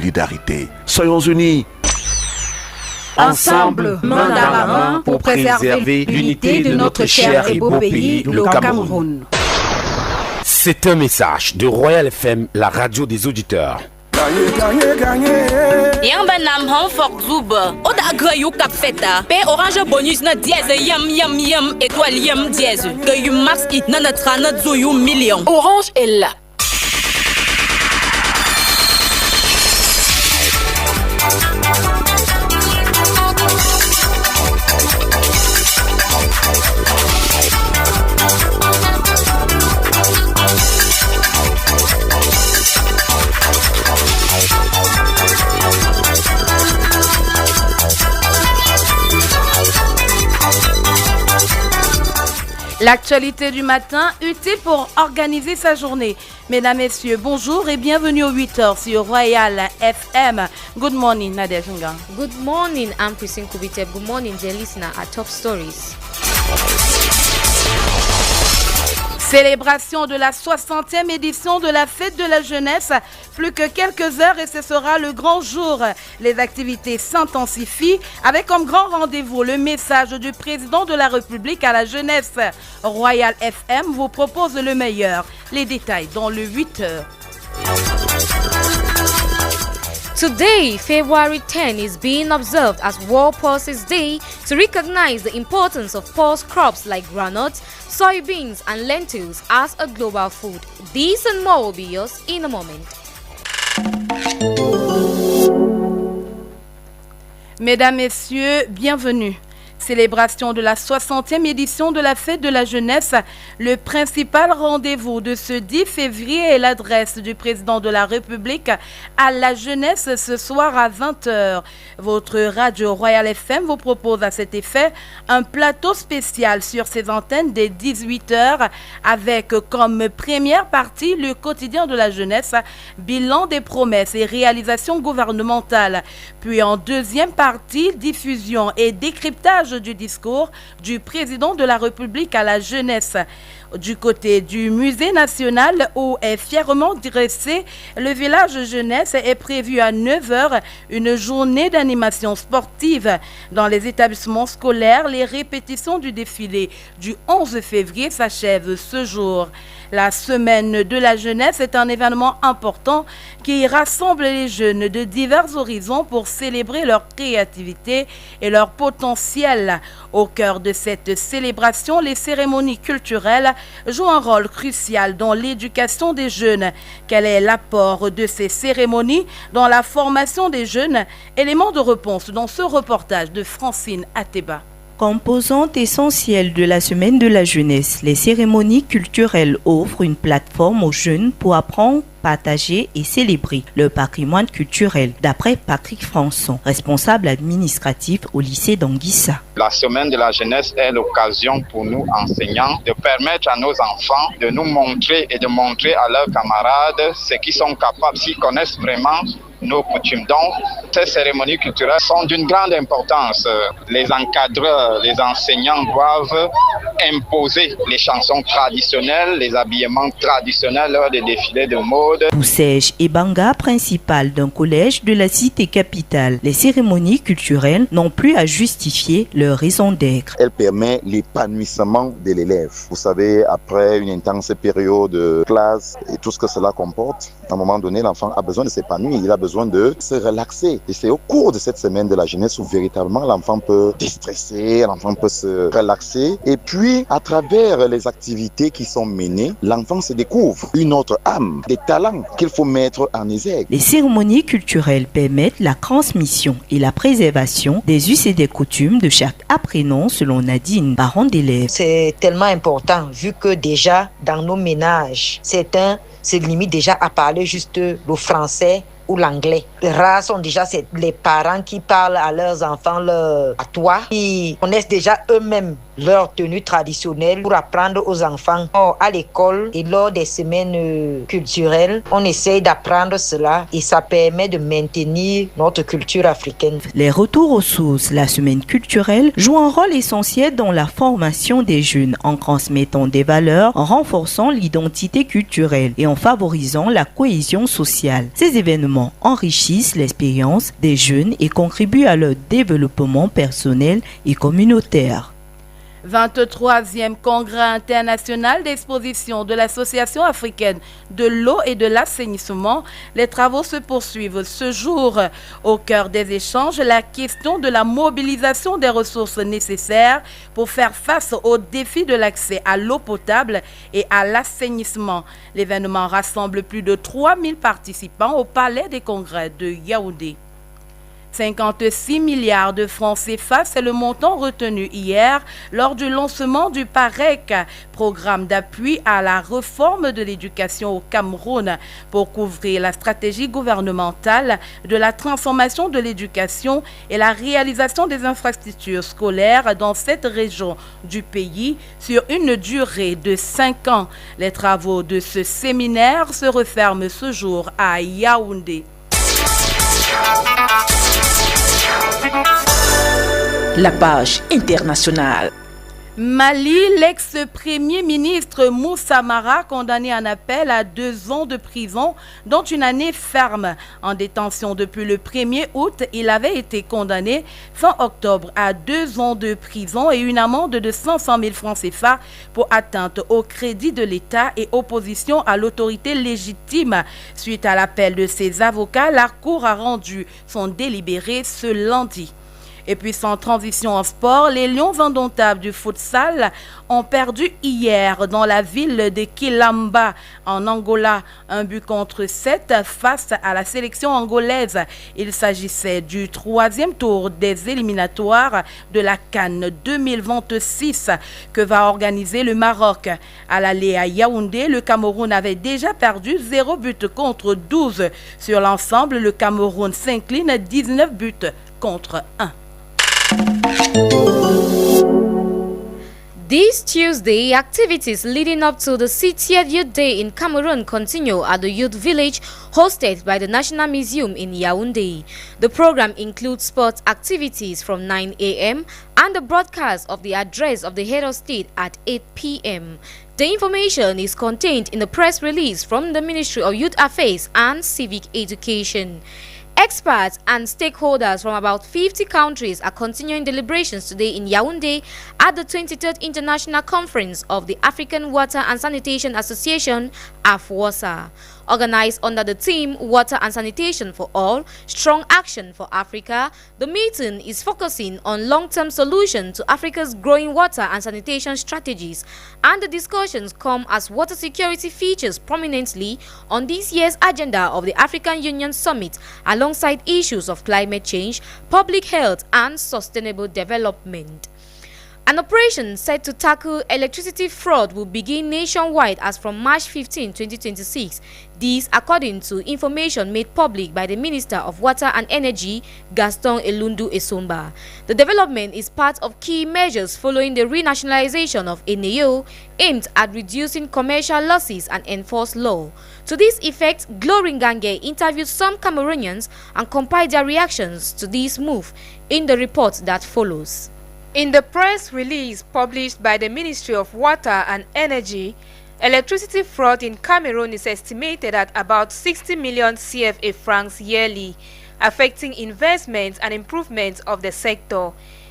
solidarité. Soyons unis. Ensemble, main dans la main, pour préserver l'unité de notre cher et beau pays, le Cameroun. C'est un message de Royal FM, la radio des auditeurs. Yang banam hong fok zub. Oda gayu kap feta. Pe orange bonus na dièse yam étoile yam dièse. Gayu max it na tra na zoyu million. Orange est là. L'actualité du matin, utile pour organiser sa journée. Mesdames, Messieurs, bonjour et bienvenue aux 8h sur Royal FM. Good morning, Nadia Junga. Good morning, I'm Christine Kubiteb. Good morning, dear listener at Top Stories. Célébration de la 60e édition de la Fête de la Jeunesse. Plus que quelques heures et ce sera le grand jour. Les activités s'intensifient avec comme grand rendez-vous le message du président de la République à la jeunesse. Royal FM vous propose le meilleur. Les détails dans le 8h. Today, February 10 is being observed as World Pulses Day to recognize the importance of pulse crops like groundnuts, soybeans and lentils as a global food. These and more will be yours in a moment. Mesdames, Messieurs, bienvenue. Célébration de la 60e édition de la Fête de la Jeunesse. Le principal rendez-vous de ce 10 février est l'adresse du président de la République à la jeunesse ce soir à 20h. Votre radio Royal FM vous propose à cet effet un plateau spécial sur ses antennes dès 18h avec comme première partie le quotidien de la jeunesse, bilan des promesses et réalisations gouvernementales. Puis en deuxième partie, diffusion et décryptage du discours du président de la République à la jeunesse. Du côté du musée national où est fièrement dressé le village jeunesse est prévu à 9h une journée d'animation sportive. Dans les établissements scolaires, les répétitions du défilé du 11 février s'achèvent ce jour. La semaine de la jeunesse est un événement important qui rassemble les jeunes de divers horizons pour célébrer leur créativité et leur potentiel. Au cœur de cette célébration, les cérémonies culturelles jouent un rôle crucial dans l'éducation des jeunes. Quel est l'apport de ces cérémonies dans la formation des jeunes? Élément de réponse dans ce reportage de Francine Ateba. Composante essentielle de la Semaine de la jeunesse, les cérémonies culturelles offrent une plateforme aux jeunes pour apprendre, partager et célébrer leur patrimoine culturel, d'après Patrick Françon, responsable administratif au lycée d'Anguissa. La Semaine de la jeunesse est l'occasion pour nous, enseignants, de permettre à nos enfants de nous montrer et de montrer à leurs camarades ce qu'ils sont capables, s'ils connaissent vraiment nos coutumes. Donc, ces cérémonies culturelles sont d'une grande importance. Les encadreurs, les enseignants doivent imposer les chansons traditionnelles, les habillements traditionnels lors des défilés de mode. Poussège et Banga, principal d'un collège de la cité capitale, les cérémonies culturelles n'ont plus à justifier leur raison d'être. Elle permet l'épanouissement de l'élève. Vous savez, après une intense période de classe et tout ce que cela comporte, à un moment donné, l'enfant a besoin de s'épanouir, il a besoin de se relaxer. Et c'est au cours de cette semaine de la jeunesse où véritablement l'enfant peut déstresser, l'enfant peut se relaxer. Et puis, à travers les activités qui sont menées, l'enfant se découvre une autre âme, des talents qu'il faut mettre en exergue. Les cérémonies culturelles permettent la transmission et la préservation des us et des coutumes de chaque apprenant, selon Nadine, parent d'élèves. C'est tellement important vu que déjà dans nos ménages, certains se limitent déjà à parler juste le français ou l'anglais. Rares sont déjà les parents qui parlent à leurs enfants leur patois, qui connaissent déjà eux-mêmes leur tenue traditionnelle pour apprendre aux enfants. Or, à l'école et lors des semaines culturelles, on essaye d'apprendre cela et ça permet de maintenir notre culture africaine. Les retours aux sources, la semaine culturelle, joue un rôle essentiel dans la formation des jeunes en transmettant des valeurs, en renforçant l'identité culturelle et en favorisant la cohésion sociale. Ces événements enseignements enrichissent l'expérience des jeunes et contribuent à leur développement personnel et communautaire. 23e Congrès international d'exposition de l'Association africaine de l'eau et de l'assainissement. Les travaux se poursuivent ce jour. Au cœur des échanges, la question de la mobilisation des ressources nécessaires pour faire face aux défis de l'accès à l'eau potable et à l'assainissement. L'événement rassemble plus de 3000 participants au Palais des Congrès de Yaoundé. 56 milliards de francs CFA, c'est le montant retenu hier lors du lancement du PAREC, programme d'appui à la réforme de l'éducation au Cameroun, pour couvrir la stratégie gouvernementale de la transformation de l'éducation et la réalisation des infrastructures scolaires dans cette région du pays sur une durée de 5 ans. Les travaux de ce séminaire se referment ce jour à Yaoundé. La page internationale. Mali, l'ex-premier ministre Moussa Mara, condamné en appel à 2 ans de prison, dont une année ferme. En détention depuis le 1er août, il avait été condamné fin octobre à 2 ans de prison et une amende de 500 000 francs CFA pour atteinte au crédit de l'État et opposition à l'autorité légitime. Suite à l'appel de ses avocats, la Cour a rendu son délibéré ce lundi. Et puis sans transition en sport, les Lions indomptables du futsal ont perdu hier dans la ville de Quilamba en Angola, 1-7 face à la sélection angolaise. Il s'agissait du 3e tour des éliminatoires de la CAN 2026 que va organiser le Maroc. À l'aller à Yaoundé, le Cameroun avait déjà perdu 0 but contre 12. Sur l'ensemble, le Cameroun s'incline 19 buts contre 1. This Tuesday, activities leading up to the 60th Youth Day in Cameroon continue at the Youth Village hosted by the National Museum in Yaoundé. The program includes sports activities from 9 a.m. and the broadcast of the address of the head of state at 8 p.m. The information is contained in the press release from the Ministry of Youth Affairs and Civic Education. Experts and stakeholders from about 50 countries are continuing deliberations today in Yaoundé at the 23rd International Conference of the African Water and Sanitation Association, AFWASA. Organized under the theme Water and Sanitation for All, Strong Action for Africa, the meeting is focusing on long-term solutions to Africa's growing water and sanitation strategies, and the discussions come as water security features prominently on this year's agenda of the African Union Summit, alongside issues of climate change, public health, and sustainable development. An operation set to tackle electricity fraud will begin nationwide as from March 15, 2026. This according to information made public by the Minister of Water and Energy, Gaston Elundu Esomba. The development is part of key measures following the renationalization of ENEO aimed at reducing commercial losses and enforce law. To this effect, Gloringange interviewed some Cameroonians and compiled their reactions to this move in the report that follows. In the press release published by the Ministry of Water and Energy, electricity fraud in Cameroon is estimated at about 60 million CFA francs yearly, affecting investments and improvements of the sector.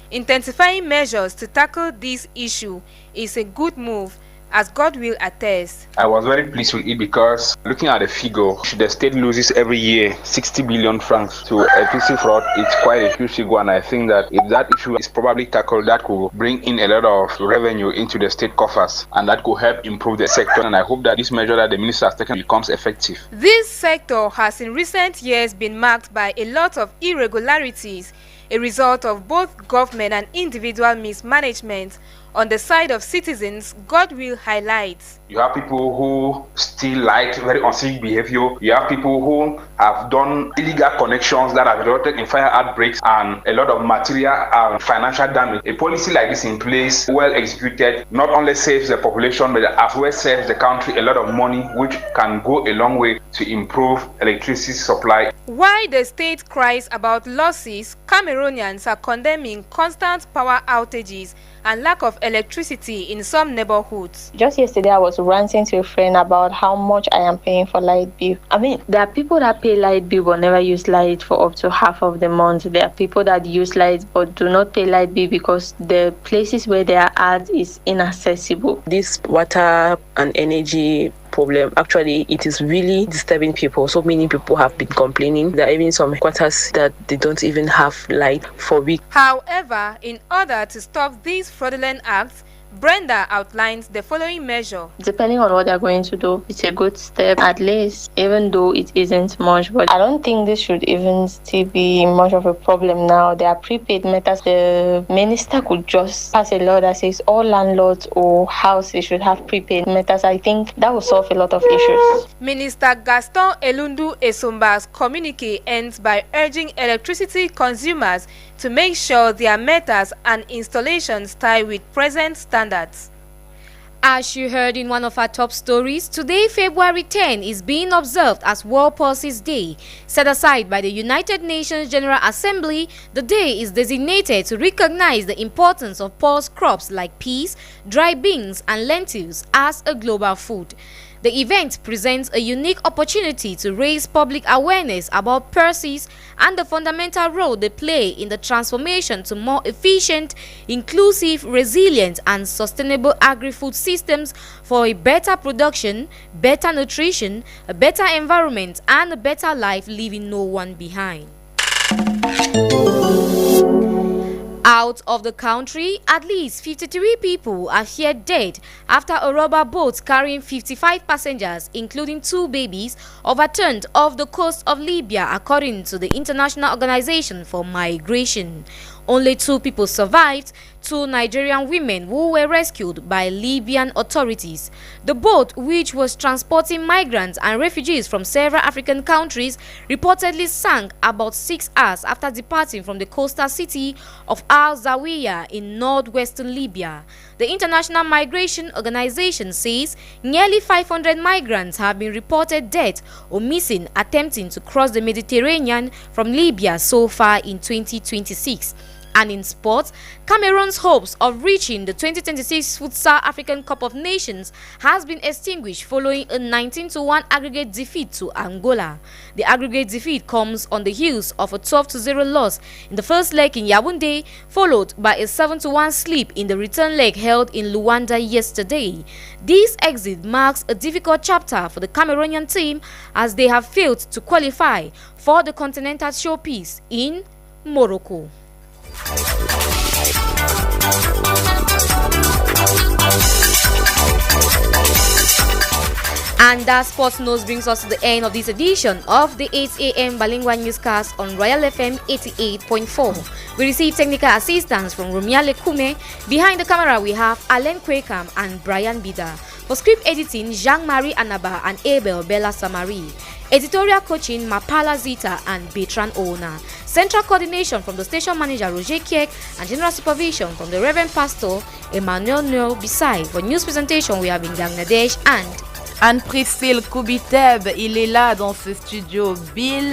Intensifying measures to tackle this issue is a good move, as God will attest. I was very pleased with it because looking at the figure, the state loses every year 60 billion francs to electricity fraud. It's quite a huge figure, and I think that if that issue is probably tackled, that could bring in a lot of revenue into the state coffers, and that could help improve the sector. And I hope that this measure that the minister has taken becomes effective. This sector has in recent years been marked by a lot of irregularities, a result of both government and individual mismanagement. On the side of citizens, God will highlight. You have people who still like very unsafe behavior. You have people who have done illegal connections that have resulted in fire outbreaks and a lot of material and financial damage. A policy like this in place, well executed, not only saves the population, but as well saves the country a lot of money, which can go a long way to improve electricity supply. While the state cries about losses, Cameroonians are condemning constant power outages and lack of electricity in some neighborhoods. Just yesterday, I was ranting to a friend about how much I am paying for light bill. I mean, there are people that pay light bill but never use light for up to half of the month. There are people that use light but do not pay light bill because the places where they are at is inaccessible. This water and energy problem, actually, it is really disturbing people. So many people have been complaining. There are even some quarters that they don't even have light for weeks. However, in order to stop these fraudulent acts, Brenda outlines the following measure. Depending on what they're going to do, it's a good step, at least, even though it isn't much. But I don't think this should even still be much of a problem now. There are prepaid meters. The minister could just pass a law that says all landlords or houses should have prepaid meters. I think that would solve a lot of issues. Minister Gaston Elundu Esumba's communique ends by urging electricity consumers to make sure their meters and installations tie with present standards. As you heard in one of our top stories, today, February 10, is being observed as World Pulses Day. Set aside by the United Nations General Assembly, the day is designated to recognize the importance of pulse crops like peas, dry beans, and lentils as a global food. The event presents a unique opportunity to raise public awareness about pulses and the fundamental role they play in the transformation to more efficient, inclusive, resilient, and sustainable agri-food systems for a better production, better nutrition, a better environment, and a better life, leaving no one behind. Out of the country, at least 53 people are here dead after a rubber boat carrying 55 passengers, including 2 babies, overturned off the coast of Libya, according to the International Organization for Migration. Only 2 people survived, 2 Nigerian women who were rescued by Libyan authorities. The boat, which was transporting migrants and refugees from several African countries, reportedly sank about 6 hours after departing from the coastal city of Al Zawiya in northwestern Libya. The International Migration Organization says nearly 500 migrants have been reported dead or missing attempting to cross the Mediterranean from Libya so far in 2026. And in sports, Cameroon's hopes of reaching the 2026 Futsal African Cup of Nations has been extinguished following a 19-1 aggregate defeat to Angola. The aggregate defeat comes on the heels of a 12-0 loss in the first leg in Yaoundé, followed by a 7-1 slip in the return leg held in Luanda yesterday. This exit marks a difficult chapter for the Cameroonian team as they have failed to qualify for the Continental Showpiece in Morocco. And that sports news brings us to the end of this edition of the 8 a.m. Bilingual newscast on Royal FM 88.4. We received technical assistance from Romia Lekume. Behind the camera, we have Alan Kwekam and Brian Bida. For script editing, Jean-Marie Anaba and Abel Bella Samari. Editorial coaching, Mapala Zita and Bertrand Ona. Central coordination from the station manager, Roger Kiek, and general supervision from the Reverend Pastor, Emmanuel Noel Bisai. For news presentation, we have in Bangladesh and Anne-Priscille Koubiteb, il est là dans ce studio. Bill